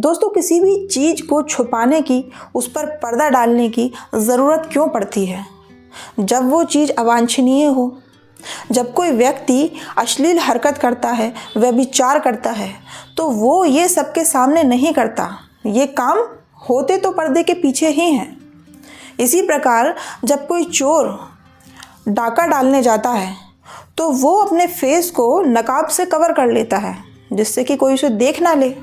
दोस्तों, किसी भी चीज़ को छुपाने की, उस पर पर्दा डालने की ज़रूरत क्यों पड़ती है? जब वो चीज़ अवांछनीय हो, जब कोई व्यक्ति अश्लील हरकत करता है, व्यभिचार करता है, तो वो ये सबके सामने नहीं करता। ये काम होते तो पर्दे के पीछे ही हैं। इसी प्रकार जब कोई चोर डाका डालने जाता है तो वो अपने फेस को नकाब से कवर कर लेता है, जिससे कि कोई उसे देख ना ले।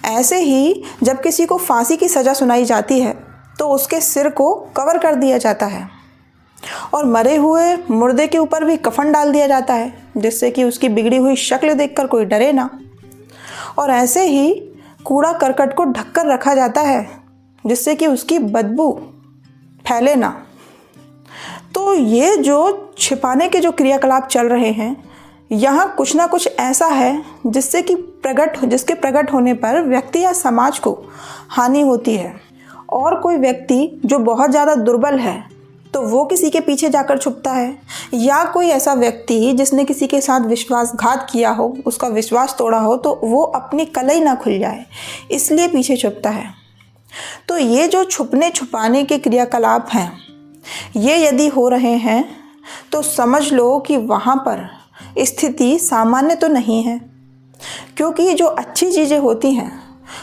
ऐसे ही जब किसी को फांसी की सज़ा सुनाई जाती है तो उसके सिर को कवर कर दिया जाता है और मरे हुए मुर्दे के ऊपर भी कफन डाल दिया जाता है, जिससे कि उसकी बिगड़ी हुई शक्ल देखकर कोई डरे ना। और ऐसे ही कूड़ा करकट को ढककर रखा जाता है, जिससे कि उसकी बदबू फैले ना। तो ये जो छिपाने के जो क्रियाकलाप चल रहे हैं, यहाँ कुछ ना कुछ ऐसा है जिसके प्रकट होने पर व्यक्ति या समाज को हानि होती है। और कोई व्यक्ति जो बहुत ज़्यादा दुर्बल है तो वो किसी के पीछे जाकर छुपता है, या कोई ऐसा व्यक्ति जिसने किसी के साथ विश्वासघात किया हो, उसका विश्वास तोड़ा हो, तो वो अपनी कलई ना खुल जाए इसलिए पीछे छुपता है। तो ये जो छुपने छुपाने के क्रियाकलाप हैं, ये यदि हो रहे हैं तो समझ लो कि वहाँ पर स्थिति सामान्य तो नहीं है, क्योंकि ये जो अच्छी चीज़ें होती हैं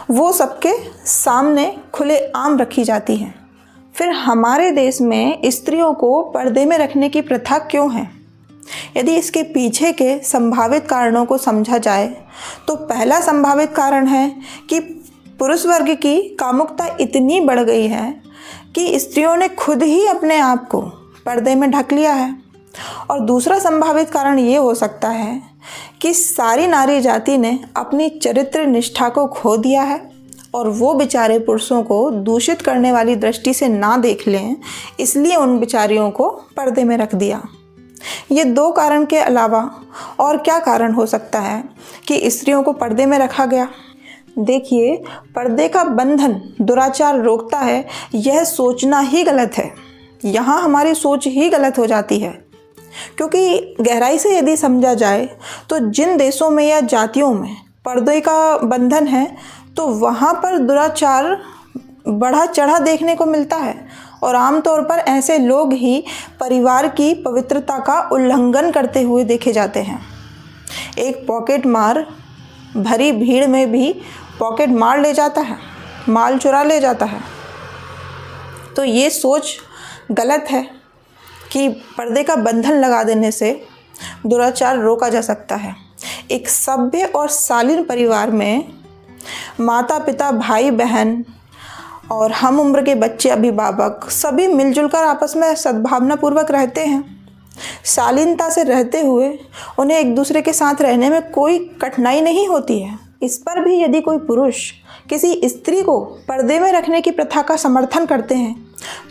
वो सबके सामने खुले आम रखी जाती हैं। फिर हमारे देश में स्त्रियों को पर्दे में रखने की प्रथा क्यों है? यदि इसके पीछे के संभावित कारणों को समझा जाए तो पहला संभावित कारण है कि पुरुष वर्ग की कामुकता इतनी बढ़ गई है कि स्त्रियों ने खुद ही अपने आप को पर्दे में ढक लिया है। और दूसरा संभावित कारण ये हो सकता है कि सारी नारी जाति ने अपनी चरित्र निष्ठा को खो दिया है और वो बेचारे पुरुषों को दूषित करने वाली दृष्टि से ना देख लें, इसलिए उन बेचारियों को पर्दे में रख दिया। ये दो कारण के अलावा और क्या कारण हो सकता है कि स्त्रियों को पर्दे में रखा गया? देखिए, पर्दे का बंधन दुराचार रोकता है, यह सोचना ही गलत है। यहाँ हमारी सोच ही गलत हो जाती है, क्योंकि गहराई से यदि समझा जाए तो जिन देशों में या जातियों में पर्दे का बंधन है तो वहाँ पर दुराचार बढ़ा चढ़ा देखने को मिलता है और आमतौर पर ऐसे लोग ही परिवार की पवित्रता का उल्लंघन करते हुए देखे जाते हैं। एक पॉकेट मार भरी भीड़ में भी पॉकेट मार ले जाता है, माल चुरा ले जाता है। तो ये सोच गलत है कि पर्दे का बंधन लगा देने से दुराचार रोका जा सकता है। एक सभ्य और शालीन परिवार में माता पिता, भाई बहन और हम उम्र के बच्चे, अभिभावक सभी मिलजुल कर आपस में सद्भावनापूर्वक रहते हैं। शालीनता से रहते हुए उन्हें एक दूसरे के साथ रहने में कोई कठिनाई नहीं होती है। इस पर भी यदि कोई पुरुष किसी स्त्री को पर्दे में रखने की प्रथा का समर्थन करते हैं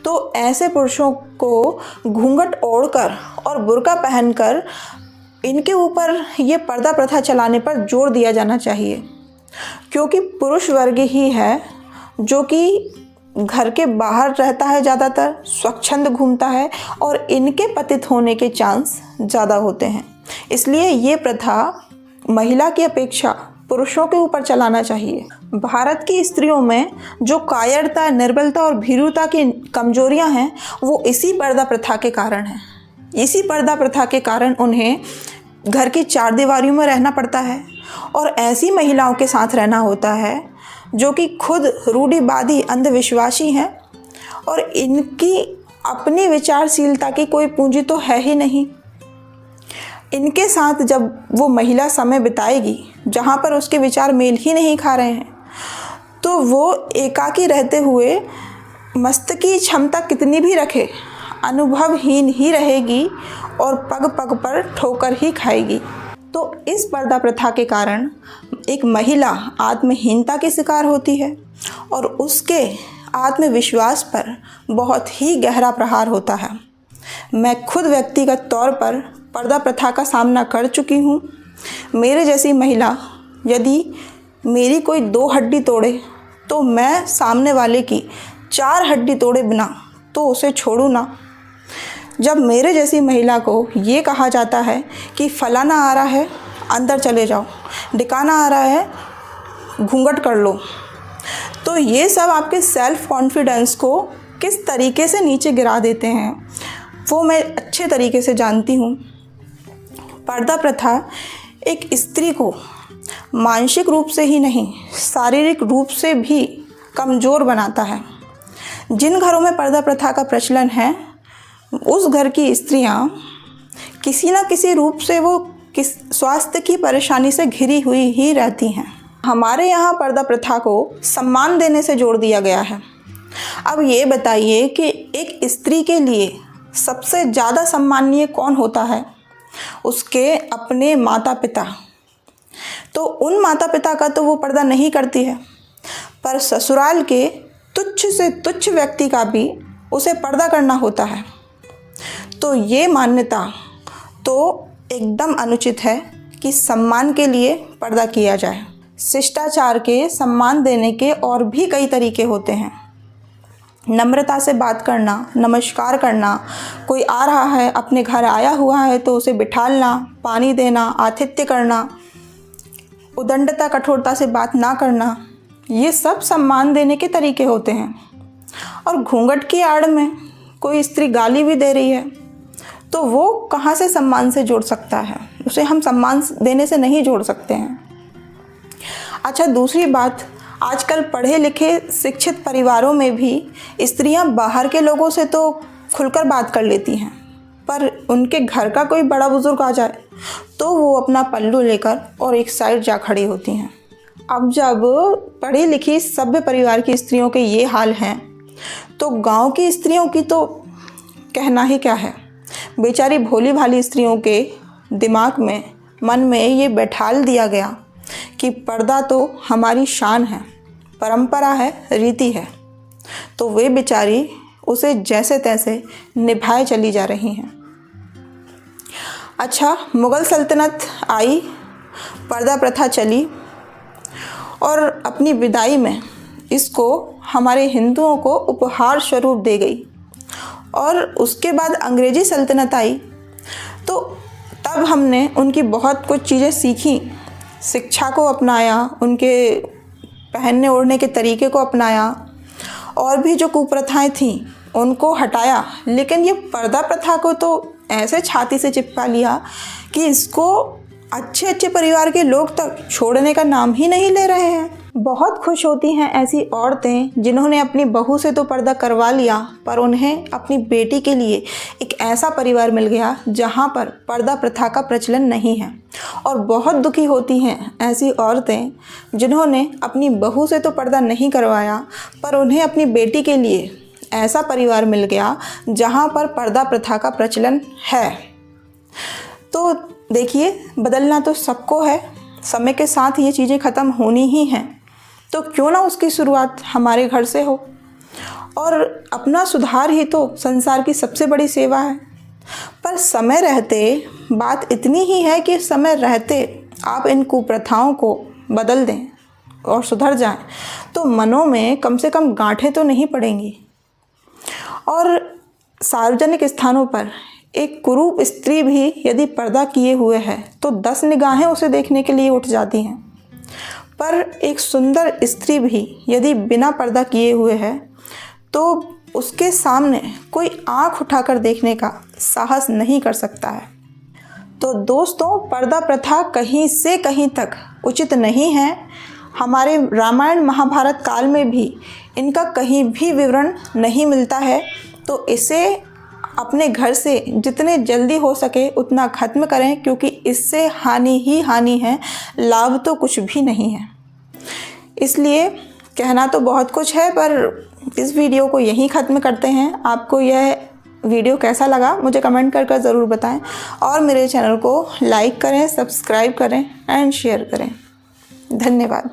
तो ऐसे पुरुषों को घूंघट ओढ़कर और बुर्का पहनकर इनके ऊपर ये पर्दा प्रथा चलाने पर जोर दिया जाना चाहिए, क्योंकि पुरुष वर्ग ही है जो कि घर के बाहर रहता है, ज़्यादातर स्वच्छंद घूमता है और इनके पतित होने के चांस ज़्यादा होते हैं। इसलिए ये प्रथा महिला की अपेक्षा पुरुषों के ऊपर चलाना चाहिए। भारत की स्त्रियों में जो कायरता, निर्बलता और भीरुता की कमजोरियां हैं वो इसी पर्दा प्रथा के कारण हैं। इसी पर्दा प्रथा के कारण उन्हें घर की चार दीवारियों में रहना पड़ता है और ऐसी महिलाओं के साथ रहना होता है जो कि खुद रूढ़िवादी, अंधविश्वासी हैं और इनकी अपनी विचारशीलता की कोई पूंजी तो है ही नहीं। इनके साथ जब वो महिला समय बिताएगी जहाँ पर उसके विचार मेल ही नहीं खा रहे हैं, तो वो एकाकी रहते हुए मस्त की क्षमता कितनी भी रखे, अनुभवहीन ही रहेगी और पग पग पर ठोकर ही खाएगी। तो इस पर्दा प्रथा के कारण एक महिला आत्महीनता की शिकार होती है और उसके आत्मविश्वास पर बहुत ही गहरा प्रहार होता है। मैं खुद व्यक्तिगत तौर पर पर्दा प्रथा का सामना कर चुकी हूँ। मेरे जैसी महिला यदि मेरी कोई 2 हड्डी तोड़े तो मैं सामने वाले की 4 हड्डी तोड़े बिना तो उसे छोड़ूँ ना। जब मेरे जैसी महिला को ये कहा जाता है कि फलाना आ रहा है, अंदर चले जाओ, ढिकाना आ रहा है, घूंघट कर लो। तो ये सब आपके सेल्फ कॉन्फिडेंस को किस तरीके से नीचे गिरा देते हैं वो मैं अच्छे तरीके से जानती हूँ। पर्दा प्रथा एक स्त्री को मानसिक रूप से ही नहीं, शारीरिक रूप से भी कमज़ोर बनाता है। जिन घरों में पर्दा प्रथा का प्रचलन है उस घर की स्त्रियां किसी न किसी रूप से वो स्वास्थ्य की परेशानी से घिरी हुई ही रहती हैं। हमारे यहाँ पर्दा प्रथा को सम्मान देने से जोड़ दिया गया है। अब ये बताइए कि एक स्त्री के लिए सबसे ज़्यादा सम्माननीय कौन होता है? उसके अपने माता पिता। तो उन माता पिता का तो वो पर्दा नहीं करती है, पर ससुराल के तुच्छ से तुच्छ व्यक्ति का भी उसे पर्दा करना होता है। तो ये मान्यता तो एकदम अनुचित है कि सम्मान के लिए पर्दा किया जाए। शिष्टाचार के सम्मान देने के और भी कई तरीके होते हैं। नम्रता से बात करना, नमस्कार करना, कोई आ रहा है, अपने घर आया हुआ है तो उसे बिठालना, पानी देना, आतिथ्य करना, उदंडता कठोरता से बात ना करना, ये सब सम्मान देने के तरीके होते हैं। और घूंघट की आड़ में कोई स्त्री गाली भी दे रही है तो वो कहाँ से सम्मान से जोड़ सकता है? उसे हम सम्मान देने से नहीं जोड़ सकते हैं। अच्छा, दूसरी बात, आजकल पढ़े लिखे शिक्षित परिवारों में भी स्त्रियां बाहर के लोगों से तो खुलकर बात कर लेती हैं, पर उनके घर का कोई बड़ा बुजुर्ग आ जाए तो वो अपना पल्लू लेकर और एक साइड जा खड़ी होती हैं। अब जब पढ़ी लिखी सभ्य परिवार की स्त्रियों के ये हाल हैं तो गांव की स्त्रियों की तो कहना ही क्या है। बेचारी भोली भाली स्त्रियों के दिमाग में, मन में ये बैठाल दिया गया कि पर्दा तो हमारी शान है, परंपरा है, रीति है, तो वे बेचारी उसे जैसे तैसे निभाए चली जा रही हैं। अच्छा, मुग़ल सल्तनत आई, पर्दा प्रथा चली और अपनी विदाई में इसको हमारे हिंदुओं को उपहार स्वरूप दे गई। और उसके बाद अंग्रेज़ी सल्तनत आई तो तब हमने उनकी बहुत कुछ चीज़ें सीखी, शिक्षा को अपनाया, उनके पहनने ओढ़ने के तरीके को अपनाया और भी जो कुप्रथाएं थीं उनको हटाया। लेकिन ये पर्दा प्रथा को तो ऐसे छाती से चिपका लिया कि इसको अच्छे अच्छे परिवार के लोग तक छोड़ने का नाम ही नहीं ले रहे हैं। बहुत खुश होती हैं ऐसी औरतें जिन्होंने अपनी बहू से तो पर्दा करवा लिया, पर उन्हें अपनी बेटी के लिए एक ऐसा परिवार मिल गया जहां पर पर्दा प्रथा का प्रचलन नहीं है। और बहुत दुखी होती हैं ऐसी औरतें जिन्होंने अपनी बहू से तो पर्दा नहीं करवाया, पर उन्हें अपनी बेटी के लिए ऐसा परिवार मिल गया जहां पर पर्दा प्रथा का प्रचलन है। तो देखिए, बदलना तो सबको है, समय के साथ ये चीज़ें ख़त्म होनी ही हैं, तो क्यों ना उसकी शुरुआत हमारे घर से हो। और अपना सुधार ही तो संसार की सबसे बड़ी सेवा है। पर समय रहते बात इतनी ही है कि समय रहते आप इन कुप्रथाओं को बदल दें और सुधर जाएं, तो मनों में कम से कम गांठें तो नहीं पड़ेंगी। और सार्वजनिक स्थानों पर एक कुरूप स्त्री भी यदि पर्दा किए हुए है तो 10 निगाहें उसे देखने के लिए उठ जाती हैं, पर एक सुंदर स्त्री भी यदि बिना पर्दा किए हुए है तो उसके सामने कोई आंख उठाकर देखने का साहस नहीं कर सकता है। तो दोस्तों, पर्दा प्रथा कहीं से कहीं तक उचित नहीं है। हमारे रामायण महाभारत काल में भी इनका कहीं भी विवरण नहीं मिलता है। तो इसे अपने घर से जितने जल्दी हो सके उतना ख़त्म करें, क्योंकि इससे हानि ही हानि है, लाभ तो कुछ भी नहीं है। इसलिए कहना तो बहुत कुछ है, पर इस वीडियो को यहीं ख़त्म करते हैं। आपको यह वीडियो कैसा लगा मुझे कमेंट कर ज़रूर बताएं और मेरे चैनल को लाइक करें, सब्सक्राइब करें एंड शेयर करें। धन्यवाद।